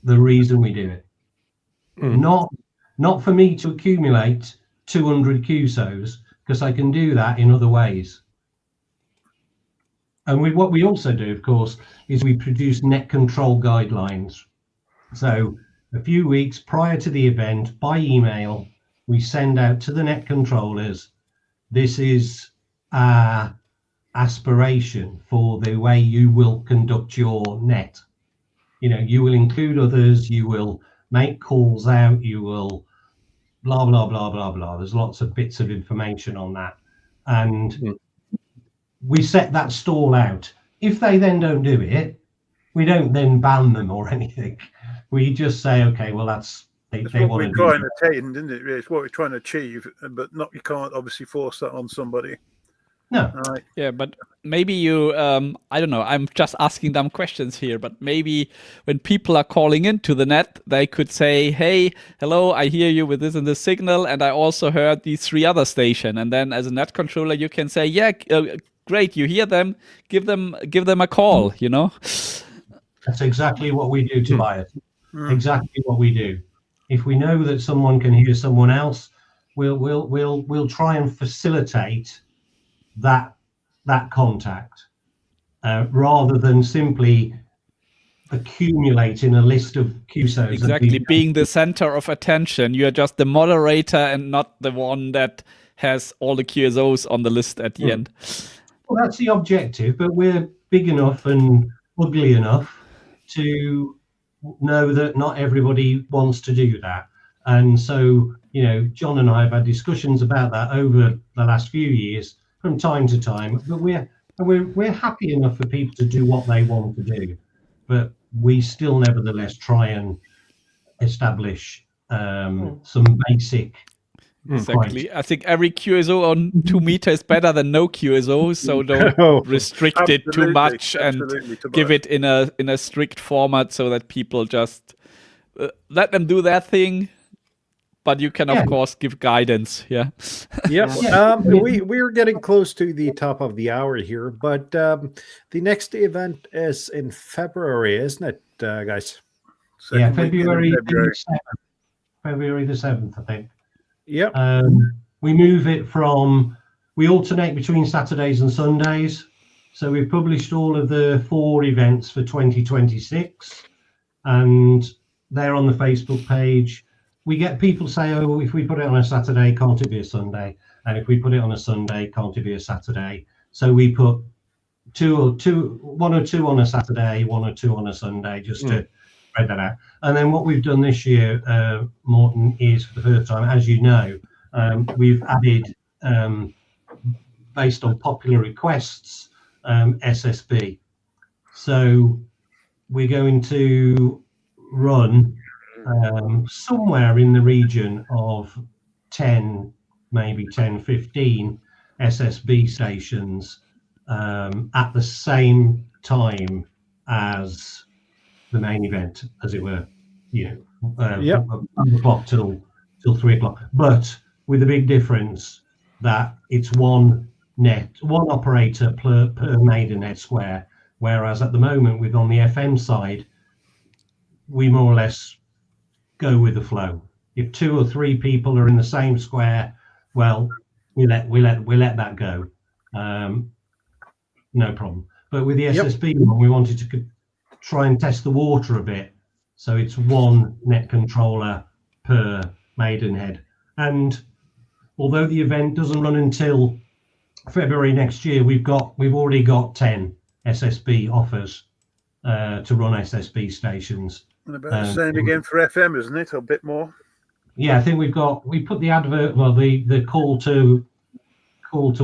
the reason we do it. Not for me to accumulate 200 QSOs, because I can do that in other ways. And what we also do, of course, is we produce net control guidelines. So a few weeks prior to the event, by email, we send out to the net controllers, this is our aspiration for the way you will conduct your net. You will include others, you will make calls out, you will blah, blah, blah, blah, blah. There's lots of bits of information on that. And we set that stall out. If they then don't do it, we don't then ban them or anything. We just say, okay, well, that's they what want we're trying to attain, isn't it? It's what we're trying to achieve, but you can't obviously force that on somebody. No. Right. Yeah, but maybe you, I don't know, I'm just asking them questions here, but maybe when people are calling into the net, they could say, hey, hello, I hear you with this and this signal, and I also heard these 3 other stations. And then as a net controller, you can say, yeah, great, you hear them, give them a call, That's exactly what we do, Tobias. Exactly what we do. If we know that someone can hear someone else, we'll try and facilitate that contact, rather than simply accumulating a list of QSOs. Exactly, being the center of attention. You are just the moderator and not the one that has all the QSOs on the list at the end. Well, that's the objective, but we're big enough and ugly enough to know that not everybody wants to do that. And so, John and I have had discussions about that over the last few years from time to time, but we're happy enough for people to do what they want to do, but we still nevertheless try and establish some basic Exactly. points. I think every QSO on 2 meters is better than no QSO, so don't restrict it too much and give it in a strict format so that people just let them do their thing. But you can, of course, give guidance. Yeah. We're getting close to the top of the hour here, but the next event is in February, isn't it, guys? February the 7th, I think. Yep. We move it we alternate between Saturdays and Sundays. So we've published all of the 4 events for 2026, and they're on the Facebook page. We get people say, oh, if we put it on a Saturday, can't it be a Sunday? And if we put it on a Sunday, can't it be a Saturday? So we put 1 or 2 on a Saturday, 1 or 2 on a Sunday, just to spread that out. And then what we've done this year, Morton, is for the first time, as you know, we've added, based on popular requests, SSB. So we're going to run somewhere in the region of 10, maybe 10, 15 SSB stations at the same time as the main event, as it were, 1 o'clock till 3 o'clock, but with the big difference that it's one operator per Maidenhead square, whereas at the moment on the FM side, we more or less go with the flow. If 2 or 3 people are in the same square, well, we let that go, no problem. But with the SSB one, we wanted to try and test the water a bit, so it's 1 net controller per Maidenhead. And although the event doesn't run until February next year, we've already got 10 SSB offers to run SSB stations. And about the same again for FM, isn't it? Or a bit more. Yeah, I think we put the advert, well, the call to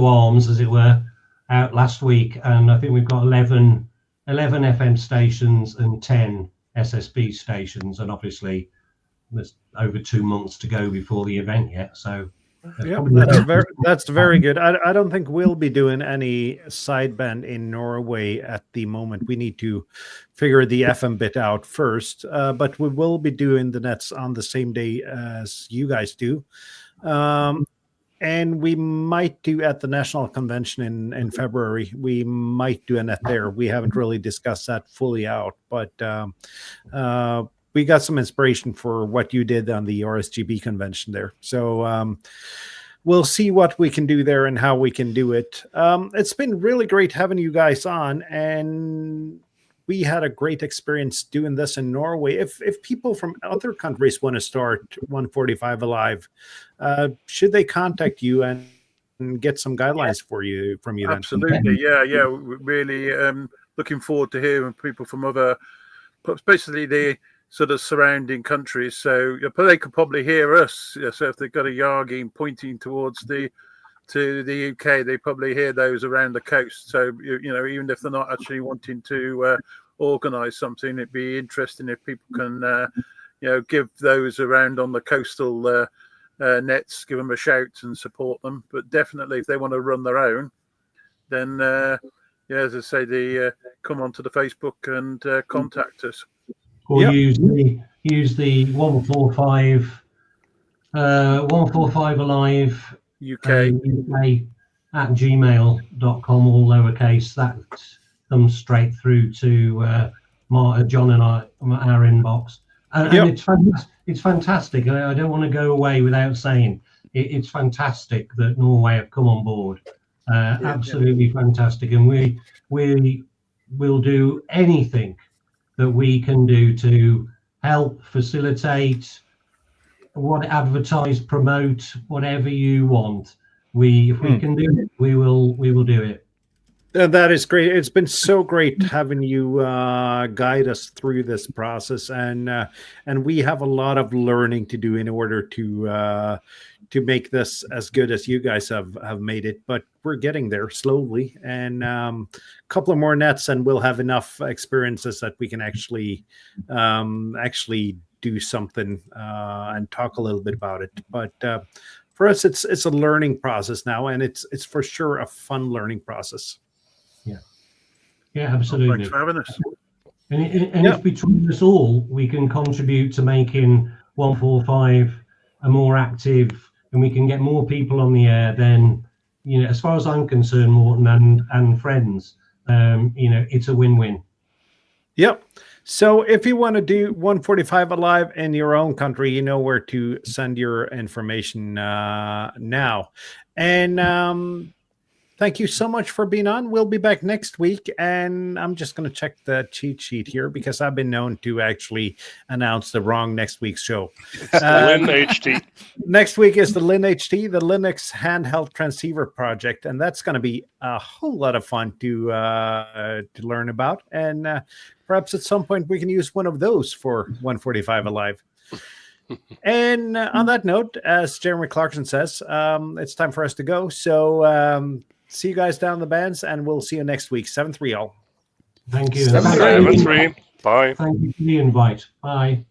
arms, as it were, out last week, and I think we've got 11 FM stations and 10 SSB stations, and obviously there's over 2 months to go before the event yet, so yeah, that's very good. I don't think we'll be doing any sideband in Norway at the moment. We need to figure the FM bit out first, but we will be doing the nets on the same day as you guys do. And we might do at the National Convention in February. We might do a net there. We haven't really discussed that fully out, but we got some inspiration for what you did on the RSGB convention there. So we'll see what we can do there and how we can do it. It's been really great having you guys on, and we had a great experience doing this in Norway. If people from other countries want to start 145 Alive, should they contact you and get some guidelines from you? Absolutely, then? yeah. We're really looking forward to hearing people from other, basically the sort of surrounding countries. So they could probably hear us. So if they've got a Yargeen pointing towards to the UK, they probably hear those around the coast. So even if they're not actually wanting to organise something, it'd be interesting if people can give those around on the coastal nets, give them a shout and support them. But definitely, if they want to run their own, then as I say, they come onto the Facebook and contact us. Or use the 145 Alive UK at gmail.com, all lowercase. That comes straight through to John and our inbox, and it's fantastic. I don't want to go away without saying it's fantastic that Norway have come on board. Absolutely fantastic, and we will do anything that we can do to help facilitate, advertise, promote, whatever you want. If we can do it, we will do it. That is great. It's been so great having you guide us through this process, and we have a lot of learning to do in order to make this as good as you guys have made it. But we're getting there slowly, and a couple of more nets, and we'll have enough experiences that we can actually do something and talk a little bit about it. But for us, it's a learning process now, and it's for sure a fun learning process. Yeah, absolutely. Thanks for having us. And if between us all, we can contribute to making 145 a more active, and we can get more people on the air, then, as far as I'm concerned, Morten and friends, it's a win-win. Yep. So if you want to do 145 Alive in your own country, you know where to send your information now. And thank you so much for being on. We'll be back next week, and I'm just going to check the cheat sheet here because I've been known to actually announce the wrong next week's show. Lin HT. Next week is the Lin HT, the Linux Handheld Transceiver Project, and that's going to be a whole lot of fun to learn about. And perhaps at some point we can use one of those for 145 Alive. And on that note, as Jeremy Clarkson says, it's time for us to go. So see you guys down the bands, and we'll see you next week. 7-3 all. Thank you. 7-3. Bye. Thank you for the invite. Bye.